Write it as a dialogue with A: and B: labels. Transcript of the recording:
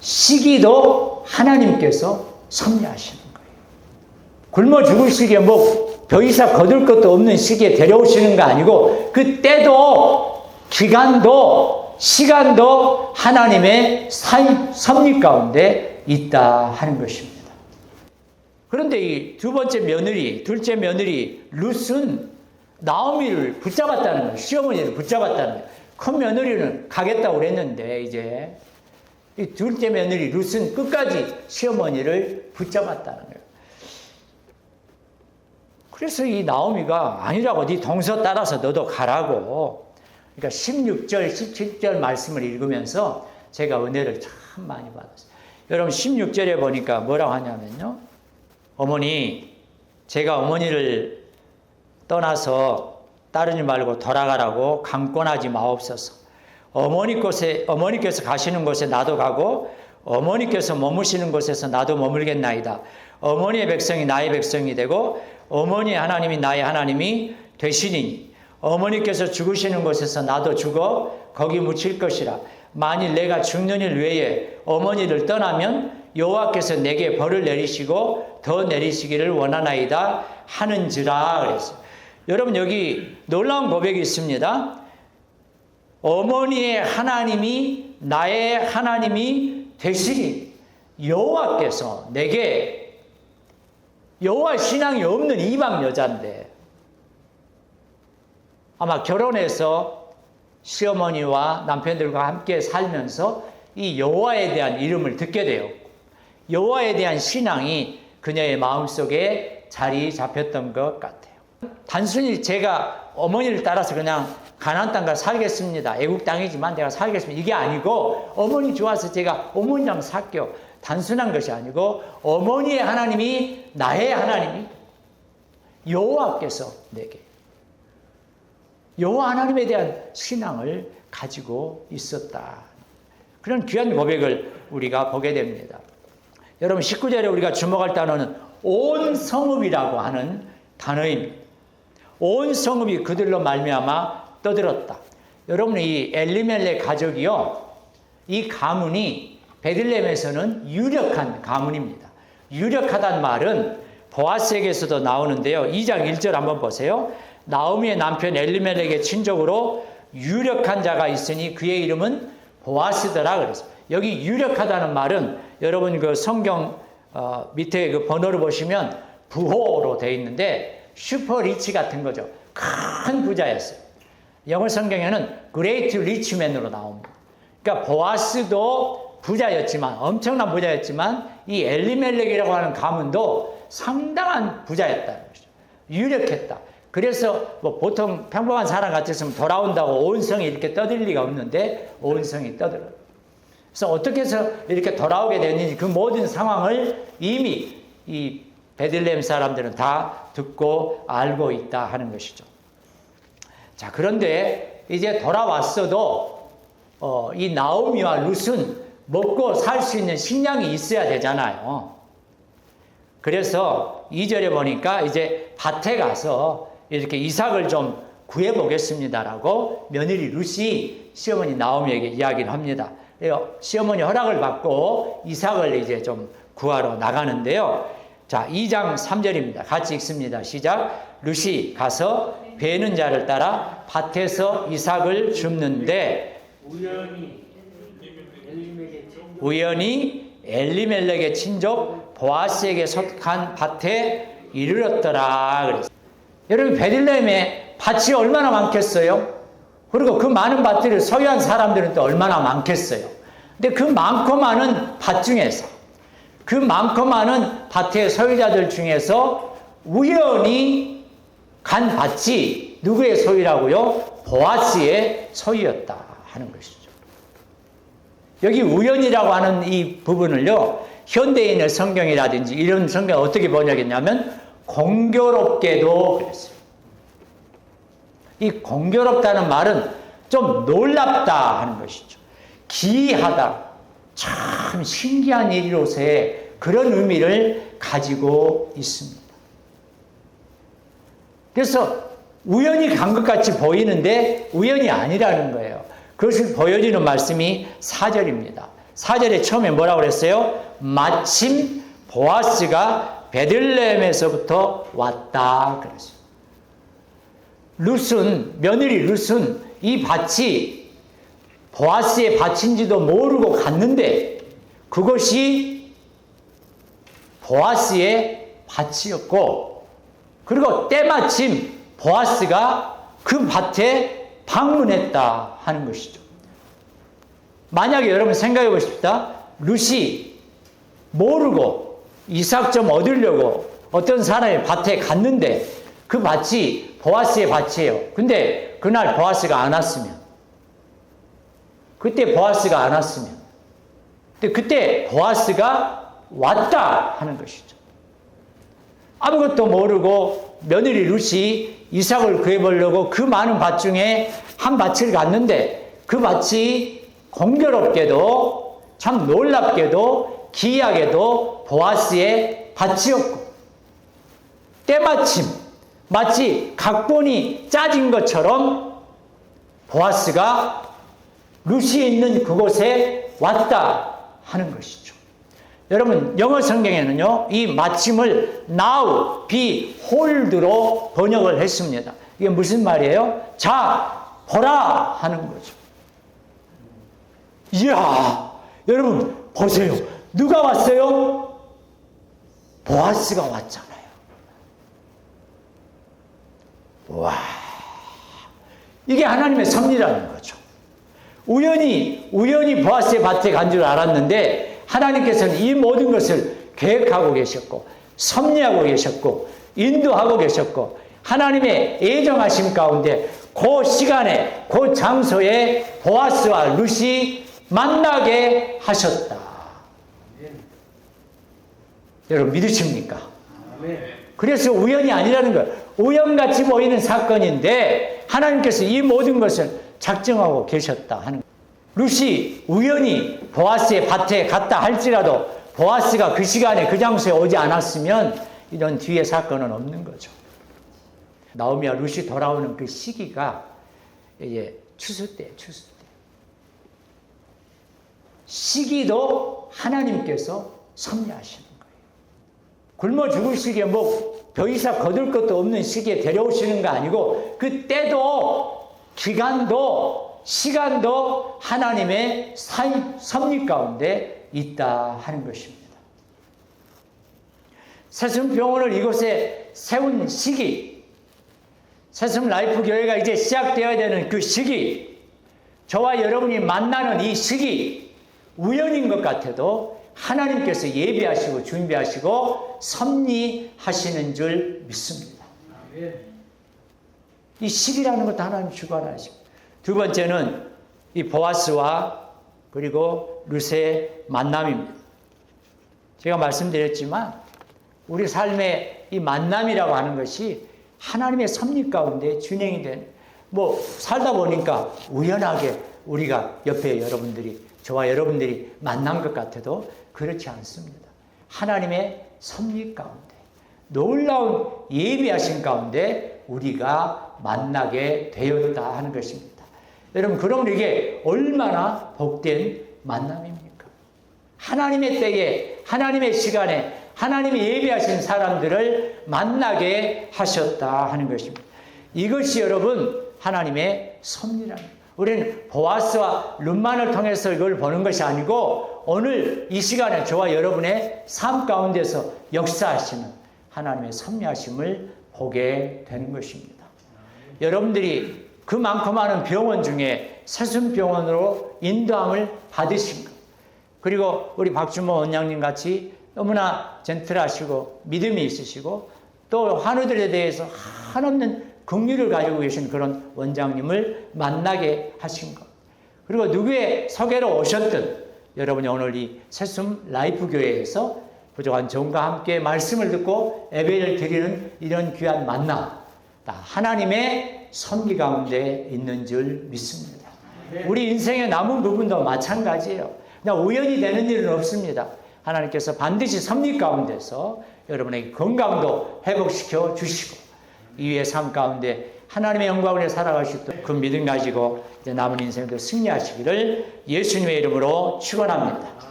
A: 시기도 하나님께서 섭리하시는 거예요. 굶어 죽을 시기에 벼이사 거둘 것도 없는 시기에 데려오시는 거 아니고 그 때도 기간도 시간도 하나님의 섭리 가운데 있다 하는 것입니다. 그런데 이 둘째 며느리 룻은 나오미를 붙잡았다는 거예요. 시어머니를 붙잡았다는 거예요. 큰 며느리는 가겠다고 그랬는데 이제 이 둘째 며느리 룻은 끝까지 시어머니를 붙잡았다는 거예요. 그래서 이 나오미가 아니라고 네 동서 따라서 너도 가라고. 그러니까 16절, 17절 말씀을 읽으면서 제가 은혜를 참 많이 받았어요. 여러분 16절에 보니까 뭐라고 하냐면요. 어머니, 제가 어머니를 떠나서 따르지 말고 돌아가라고 강권하지 마옵소서. 어머니께서 가시는 곳에 나도 가고 어머니께서 머무시는 곳에서 나도 머물겠나이다. 어머니의 백성이 나의 백성이 되고 어머니의 하나님이 나의 하나님이 되시니 어머니께서 죽으시는 곳에서 나도 죽어 거기 묻힐 것이라. 만일 내가 죽는 일 외에 어머니를 떠나면 여호와께서 내게 벌을 내리시고 더 내리시기를 원하나이다 하는지라 그랬어요. 여러분 여기 놀라운 고백이 있습니다. 어머니의 하나님이 나의 하나님이 되시니 여호와께서 내게 여호와 신앙이 없는 이방 여자인데 아마 결혼해서 시어머니와 남편들과 함께 살면서 이 여호와에 대한 이름을 듣게 되었고 여호와에 대한 신앙이 그녀의 마음속에 자리 잡혔던 것 같아요. 단순히 제가 어머니를 따라서 그냥 가나안 땅 가서 살겠습니다. 애국 땅이지만 내가 살겠습니다. 이게 아니고 어머니 좋아서 제가 어머니랑 살게요. 단순한 것이 아니고 어머니의 하나님이 나의 하나님이 여호와께서 내게 여호와 하나님에 대한 신앙을 가지고 있었다. 그런 귀한 고백을 우리가 보게 됩니다. 여러분 19절에 우리가 주목할 단어는 온 성읍이라고 하는 단어입니다. 온 성읍이 그들로 말미암아 떠들었다. 여러분 이 엘리멜렉 가족이요. 이 가문이 베들레헴에서는 유력한 가문입니다. 유력하다는 말은 보아스에게서도 나오는데요. 2장 1절 한번 보세요. 나오미의 남편 엘리멜렉의 친족으로 유력한 자가 있으니 그의 이름은 보아스더라 그랬어요. 여기 유력하다는 말은 여러분 그 성경 밑에 그 번호를 보시면 부호로 되어 있는데 슈퍼 리치 같은 거죠. 큰 부자였어요. 영어 성경에는 그레이트 리치맨으로 나옵니다. 그러니까 보아스도 부자였지만 엄청난 부자였지만 이 엘리멜렉이라고 하는 가문도 상당한 부자였다는 것이죠. 유력했다. 그래서 뭐 보통 평범한 사람 같았으면 돌아온다고 온 성이 이렇게 떠들 리가 없는데 온 성이 떠들어요. 그래서 어떻게 해서 이렇게 돌아오게 됐는지 그 모든 상황을 이미 이 베들레헴 사람들은 다 듣고 알고 있다 하는 것이죠. 자, 그런데 이제 돌아왔어도 이 나오미와 룻은 먹고 살 수 있는 식량이 있어야 되잖아요. 그래서 2절에 보니까 이제 밭에 가서 이렇게 이삭을 좀 구해보겠습니다라고 며느리 룻이 시어머니 나오미에게 이야기를 합니다. 시어머니 허락을 받고 이삭을 이제 좀 구하러 나가는데요. 자, 2장 3절입니다. 같이 읽습니다. 시작. 룻이 가서 베는 자를 따라 밭에서 이삭을 줍는데 우연히 엘리멜렉의 친족 보아스에게 속한 밭에 이르렀더라 그랬어요. 여러분 베들레헴에 밭이 얼마나 많겠어요? 그리고 그 많은 밭들을 소유한 사람들은 또 얼마나 많겠어요? 근데 그 많고 많은 밭 중에서 그 많고 많은 밭의 소유자들 중에서 우연히 간 밭이 누구의 소유라고요? 보아스의 소유였다 하는 것이죠. 여기 우연이라고 하는 이 부분을요, 현대인의 성경이라든지 이런 성경 어떻게 번역했냐면 공교롭게도 그랬어요. 이 공교롭다는 말은 좀 놀랍다 하는 것이죠. 기이하다, 참 신기한 일로서의 그런 의미를 가지고 있습니다. 그래서 우연히 간 것 같이 보이는데 우연이 아니라는 거예요. 그것을 보여주는 말씀이 4절입니다. 4절에 처음에 뭐라고 그랬어요? 마침 보아스가 베들레헴에서부터 왔다 그랬어요. 룻은, 며느리 룻은 이 밭이 보아스의 밭인지도 모르고 갔는데 그것이 보아스의 밭이었고, 그리고 때마침 보아스가 그 밭에 방문했다 하는 것이죠. 만약에 여러분 생각해 보십시다. 룻이 모르고 이삭 좀 얻으려고 어떤 사람의 밭에 갔는데 그 밭이 보아스의 밭이에요. 근데 그날 보아스가 안 왔으면, 그때 보아스가 안 왔으면, 근데 그때 보아스가 왔다 하는 것이죠. 아무것도 모르고 며느리 룻이 이삭을 구해보려고 그 많은 밭 중에 한 밭을 갔는데 그 밭이 공교롭게도 참 놀랍게도 기이하게도 보아스의 밭이었고, 때마침 마치 각본이 짜진 것처럼 보아스가 룻이 있는 그곳에 왔다 하는 것이죠. 여러분, 영어 성경에는요, 이 마침을 now, behold로 번역을 했습니다. 이게 무슨 말이에요? 자, 보라 하는 거죠. 이야, 여러분 보세요. 누가 왔어요? 보아스가 왔잖아요. 와, 이게 하나님의 섭리라는 거죠. 우연히 보아스의 밭에 간 줄 알았는데 하나님께서는 이 모든 것을 계획하고 계셨고 섭리하고 계셨고 인도하고 계셨고 하나님의 예정하심 가운데 그 시간에 그 장소에 보아스와 룻이 만나게 하셨다. 여러분 믿으십니까? 그래서 우연이 아니라는 거예요. 우연같이 보이는 사건인데 하나님께서 이 모든 것을 작정하고 계셨다 하는 거예요. 룻이 우연히 보아스의 밭에 갔다 할지라도 보아스가 그 시간에 그 장소에 오지 않았으면 이런 뒤에 사건은 없는 거죠. 나오미와 룻이 돌아오는 그 시기가 이제 추수 때예요. 추수 때. 시기도 하나님께서 섭리하시는 거예요. 굶어 죽을 시기에 더 이상 거둘 것도 없는 시기에 데려오시는 거 아니고 그 때도 기간도 시간도 하나님의 섭리 가운데 있다 하는 것입니다. 새순병원을 이곳에 세운 시기, 새순 라이프 교회가 이제 시작되어야 되는 그 시기, 저와 여러분이 만나는 이 시기, 우연인 것 같아도 하나님께서 예비하시고 준비하시고 섭리하시는 줄 믿습니다. 이 시기라는 것도 하나님 주관하시고, 두 번째는 이 보아스와 그리고 룻의 만남입니다. 제가 말씀드렸지만 우리 삶의 이 만남이라고 하는 것이 하나님의 섭리 가운데 진행이 된, 살다 보니까 우연하게 우리가 옆에 저와 여러분들이 만난 것 같아도 그렇지 않습니다. 하나님의 섭리 가운데, 놀라운 예비하신 가운데 우리가 만나게 되었다 하는 것입니다. 여러분, 그럼 이게 얼마나 복된 만남입니까? 하나님의 때에, 하나님의 시간에 하나님이 예비하신 사람들을 만나게 하셨다 하는 것입니다. 이것이 여러분 하나님의 섭리라는 거예요. 우리는 보아스와 룻만을 통해서 이걸 보는 것이 아니고 오늘 이 시간에 저와 여러분의 삶 가운데서 역사하시는 하나님의 섭리하심을 보게 되는 것입니다. 여러분들이 그 많고 많은 병원 중에 새순병원으로 인도함을 받으신 것, 그리고 우리 박주모 원장님 같이 너무나 젠틀하시고 믿음이 있으시고 또 환우들에 대해서 한없는 긍휼을 가지고 계신 그런 원장님을 만나게 하신 것, 그리고 누구의 소개로 오셨든 여러분이 오늘 이 새순 라이프 교회에서 부족한 종과 함께 말씀을 듣고 예배를 드리는 이런 귀한 만남, 다 하나님의 섭리 가운데 있는 줄 믿습니다. 우리 인생의 남은 부분도 마찬가지예요. 그냥 우연히 되는 일은 없습니다. 하나님께서 반드시 섭리 가운데서 여러분의 건강도 회복시켜 주시고 이후의 삶 가운데 하나님의 영광을 위해 살아가시고 그 믿음 가지고 이제 남은 인생도 승리하시기를 예수님의 이름으로 축원합니다.